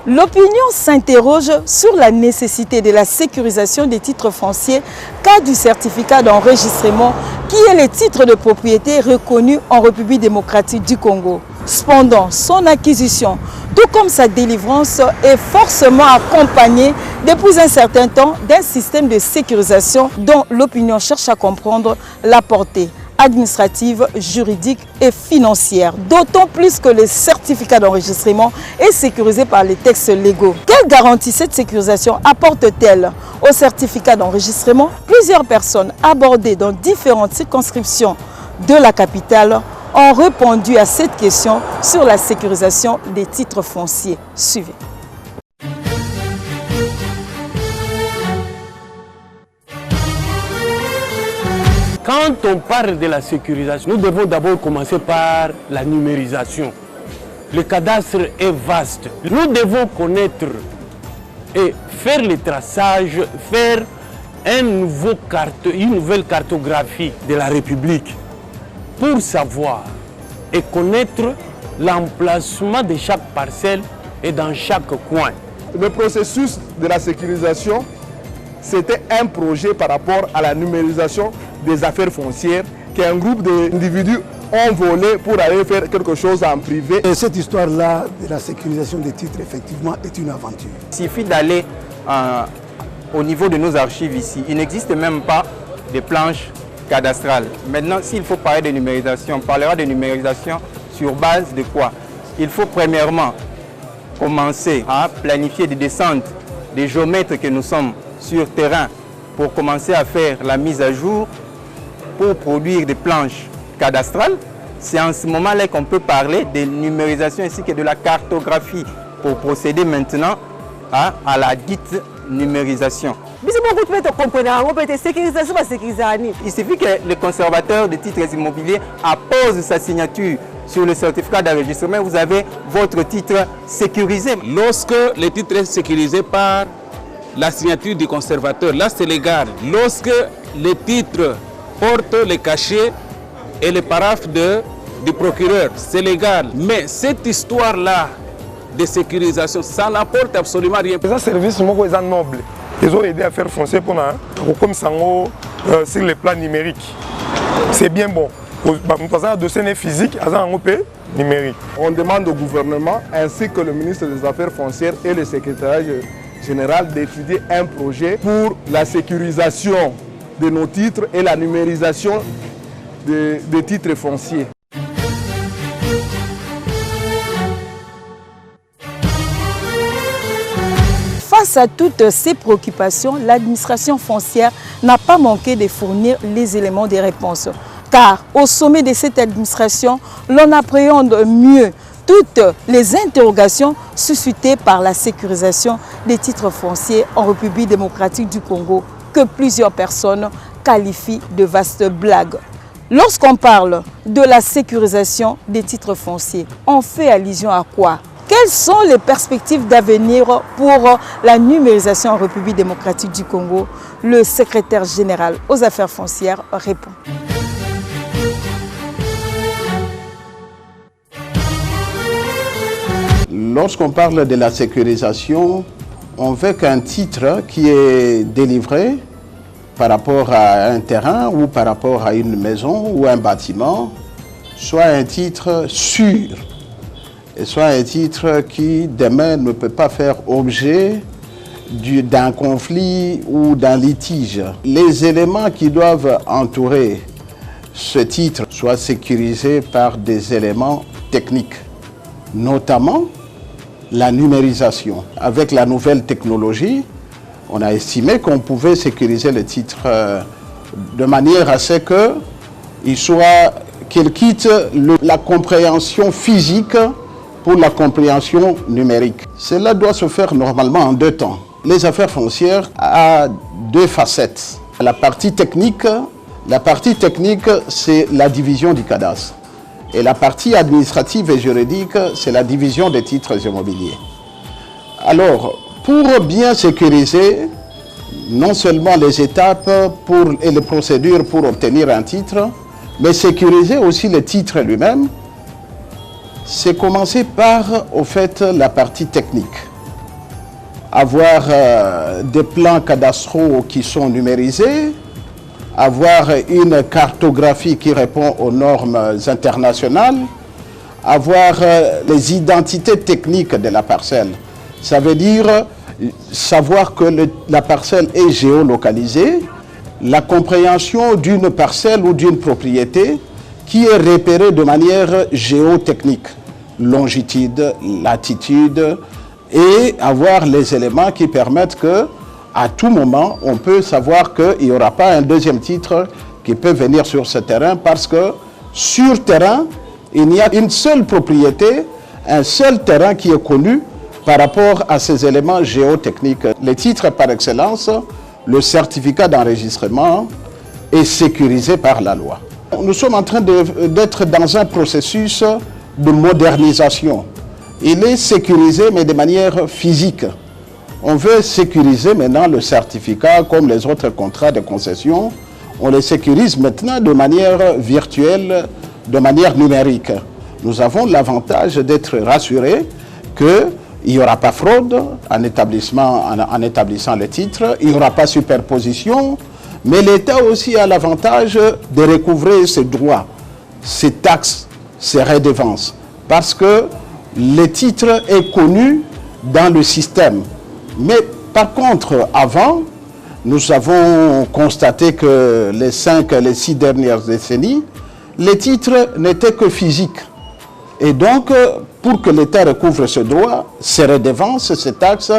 L'opinion s'interroge sur la nécessité de la sécurisation des titres fonciers cas du certificat d'enregistrement qui est le titre de propriété reconnu en République démocratique du Congo. Cependant, son acquisition, tout comme sa délivrance, est forcément accompagnée depuis un certain temps d'un système de sécurisation dont l'opinion cherche à comprendre la portée administrative, juridique et financière. D'autant plus que le certificat d'enregistrement est sécurisé par les textes légaux. Quelle garantie cette sécurisation apporte-t-elle au certificat d'enregistrement? Plusieurs personnes abordées dans différentes circonscriptions de la capitale ont répondu à cette question sur la sécurisation des titres fonciers. Suivez. Quand on parle de la sécurisation, nous devons d'abord commencer par la numérisation. Le cadastre est vaste. Nous devons connaître et faire le traçage, faire une nouvelle cartographie de la République pour savoir et connaître l'emplacement de chaque parcelle et dans chaque coin. Le processus de la sécurisation, c'était un projet par rapport à la numérisation des affaires foncières qu'un groupe d'individus ont volé pour aller faire quelque chose en privé. Et cette histoire-là de la sécurisation des titres, effectivement, est une aventure. Il suffit d'aller au niveau de nos archives ici. Il n'existe même pas de planches cadastrales. Maintenant, s'il faut parler de numérisation, on parlera de numérisation sur base de quoi? Il faut premièrement commencer à planifier des descentes des géomètres que nous sommes sur terrain pour commencer à faire la mise à jour pour produire des planches cadastrales. C'est en ce moment-là qu'on peut parler de numérisation ainsi que de la cartographie pour procéder maintenant à la dite numérisation. Il suffit que le conservateur de titres immobiliers appose sa signature sur le certificat d'enregistrement, vous avez votre titre sécurisé. Lorsque le titre est sécurisé par la signature du conservateur, là c'est légal. Lorsque le titre porte le cachet et le paraphe du procureur, c'est légal. Mais cette histoire-là de sécurisation, ça n'apporte absolument rien. Les services sont nobles. Ils ont aidé à faire foncer pour comme ça sur le plan numérique. C'est bien bon. Parce que le dossier physique, numérique. On demande au gouvernement ainsi que le ministre des Affaires foncières et le secrétaire général d'étudier un projet pour la sécurisation de nos titres et la numérisation des titres fonciers. Face à toutes ces préoccupations, l'administration foncière n'a pas manqué de fournir les éléments de réponse. Car au sommet de cette administration, l'on appréhende mieux toutes les interrogations suscitées par la sécurisation des titres fonciers en République démocratique du Congo que plusieurs personnes qualifient de vastes blagues. Lorsqu'on parle de la sécurisation des titres fonciers, on fait allusion à quoi? Quelles sont les perspectives d'avenir pour la numérisation en République démocratique du Congo? Le secrétaire général aux affaires foncières répond. Lorsqu'on parle de la sécurisation, on veut qu'un titre qui est délivré par rapport à un terrain ou par rapport à une maison ou un bâtiment soit un titre sûr et soit un titre qui demain ne peut pas faire objet d'un conflit ou d'un litige. Les éléments qui doivent entourer ce titre soient sécurisés par des éléments techniques, notamment la numérisation. Avec la nouvelle technologie, on a estimé qu'on pouvait sécuriser le titre de manière à ce qu'il quitte la compréhension physique pour la compréhension numérique. Cela doit se faire normalement en 2 temps. Les affaires foncières ont 2 facettes. La partie technique, c'est la division du cadastre. Et la partie administrative et juridique, c'est la division des titres immobiliers. Alors, pour bien sécuriser non seulement les étapes et les procédures pour obtenir un titre, mais sécuriser aussi le titre lui-même, c'est commencer par, au fait, la partie technique. avoir des plans cadastraux qui sont numérisés, avoir une cartographie qui répond aux normes internationales, avoir les identités techniques de la parcelle. Ça veut dire savoir que la parcelle est géolocalisée, la compréhension d'une parcelle ou d'une propriété qui est repérée de manière géotechnique, longitude, latitude, et avoir les éléments qui permettent que, à tout moment, on peut savoir qu'il n'y aura pas un deuxième titre qui peut venir sur ce terrain parce que sur terrain, il y a une seule propriété, un seul terrain qui est connu par rapport à ces éléments géotechniques. Les titres par excellence, le certificat d'enregistrement est sécurisé par la loi. Nous sommes en train d'être dans un processus de modernisation. Il est sécurisé, mais de manière physique. On veut sécuriser maintenant le certificat comme les autres contrats de concession. On les sécurise maintenant de manière virtuelle, de manière numérique. Nous avons l'avantage d'être rassurés qu'il n'y aura pas fraude en établissant les titres, il n'y aura pas superposition, mais l'État aussi a l'avantage de recouvrer ses droits, ses taxes, ses redevances, parce que le titre est connu dans le système. Mais par contre, avant, nous avons constaté que les 6 dernières décennies, les titres n'étaient que physiques. Et donc, pour que l'État recouvre ce droit, ses redevances, ses taxes,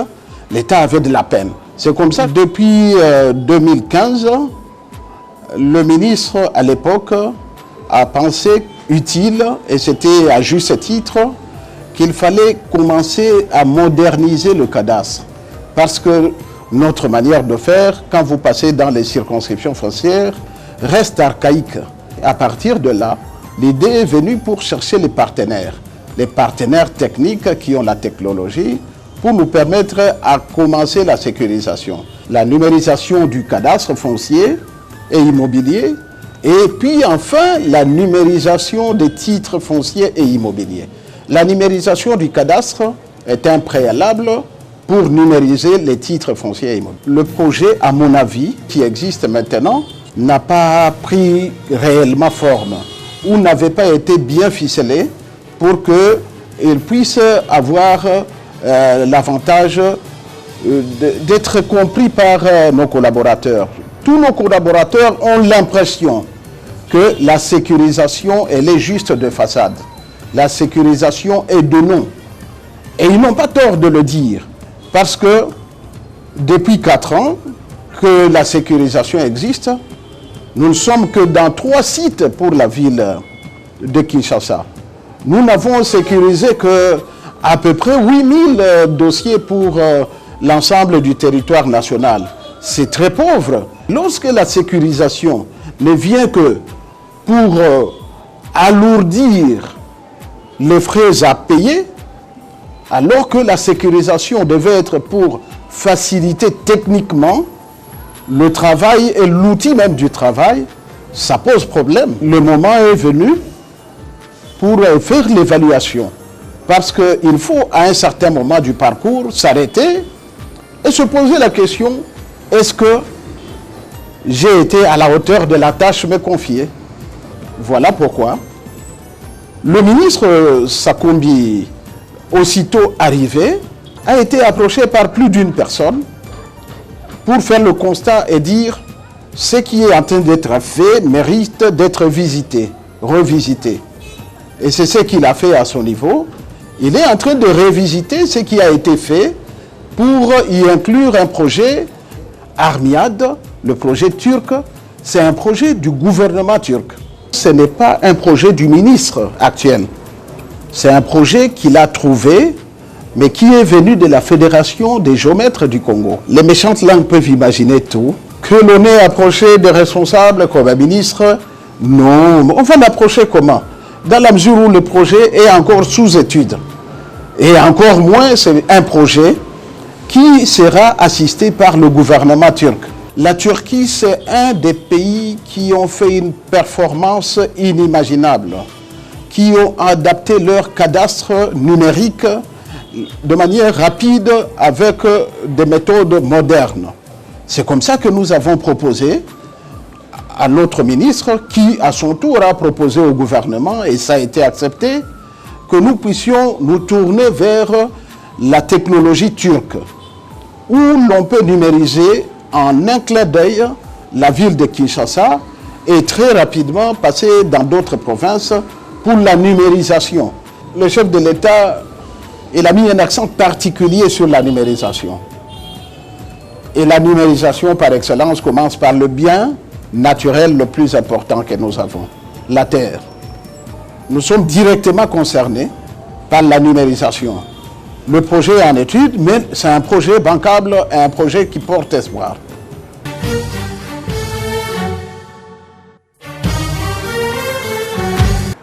l'État avait de la peine. C'est comme ça que depuis 2015, le ministre, à l'époque, a pensé utile, et c'était à juste titre, qu'il fallait commencer à moderniser le cadastre. Parce que notre manière de faire, quand vous passez dans les circonscriptions foncières, reste archaïque. À partir de là, l'idée est venue pour chercher les partenaires techniques qui ont la technologie pour nous permettre à commencer la sécurisation. La numérisation du cadastre foncier et immobilier, et puis enfin la numérisation des titres fonciers et immobiliers. La numérisation du cadastre est un préalable pour numériser les titres fonciers et immobiliers. Le projet, à mon avis, qui existe maintenant, n'a pas pris réellement forme ou n'avait pas été bien ficelé pour qu'il puisse avoir l'avantage d'être compris par nos collaborateurs. Tous nos collaborateurs ont l'impression que la sécurisation, elle est juste de façade. La sécurisation est de nom. Et ils n'ont pas tort de le dire, parce que depuis 4 ans que la sécurisation existe, nous ne sommes que dans 3 sites pour la ville de Kinshasa. Nous n'avons sécurisé qu'à peu près 8000 dossiers pour l'ensemble du territoire national. C'est très pauvre. Lorsque la sécurisation ne vient que pour alourdir les frais à payer, alors que la sécurisation devait être pour faciliter techniquement le travail et l'outil même du travail, ça pose problème. Le moment est venu pour faire l'évaluation. Parce qu'il faut, à un certain moment du parcours, s'arrêter et se poser la question, est-ce que j'ai été à la hauteur de la tâche me confiée? Voilà pourquoi le ministre Sakumbi, aussitôt arrivé, a été approché par plus d'une personne pour faire le constat et dire ce qui est en train d'être fait mérite d'être visité, revisité. Et c'est ce qu'il a fait à son niveau. Il est en train de revisiter ce qui a été fait pour y inclure un projet Armiad, le projet turc. C'est un projet du gouvernement turc. Ce n'est pas un projet du ministre actuel. C'est un projet qu'il a trouvé, mais qui est venu de la Fédération des géomètres du Congo. Les méchantes langues peuvent imaginer tout. Que l'on ait approché des responsables comme un ministre, non. On va l'approcher comment? Dans la mesure où le projet est encore sous étude. Et encore moins, c'est un projet qui sera assisté par le gouvernement turc. La Turquie, c'est un des pays qui ont fait une performance inimaginable, qui ont adapté leur cadastre numérique de manière rapide avec des méthodes modernes. C'est comme ça que nous avons proposé à notre ministre, qui à son tour a proposé au gouvernement, et ça a été accepté, que nous puissions nous tourner vers la technologie turque, où l'on peut numériser en un clin d'œil la ville de Kinshasa et très rapidement passer dans d'autres provinces pour la numérisation. Le chef de l'État, il a mis un accent particulier sur la numérisation. Et la numérisation par excellence commence par le bien naturel le plus important que nous avons, la terre. Nous sommes directement concernés par la numérisation. Le projet est en étude, mais c'est un projet bancable et un projet qui porte espoir.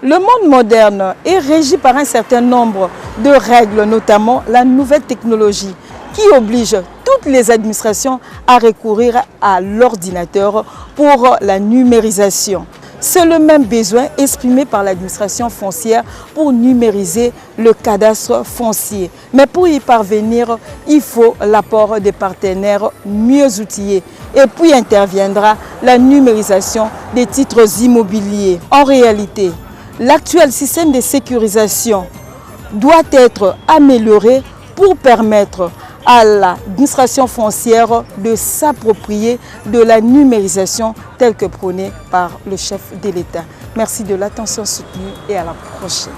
Le monde moderne est régi par un certain nombre de règles, notamment la nouvelle technologie, qui oblige toutes les administrations à recourir à l'ordinateur pour la numérisation. C'est le même besoin exprimé par l'administration foncière pour numériser le cadastre foncier. Mais pour y parvenir, il faut l'apport des partenaires mieux outillés. Et puis interviendra la numérisation des titres immobiliers. En réalité, l'actuel système de sécurisation doit être amélioré pour permettre à l'administration foncière de s'approprier de la numérisation telle que prônée par le chef de l'État. Merci de l'attention soutenue et à la prochaine.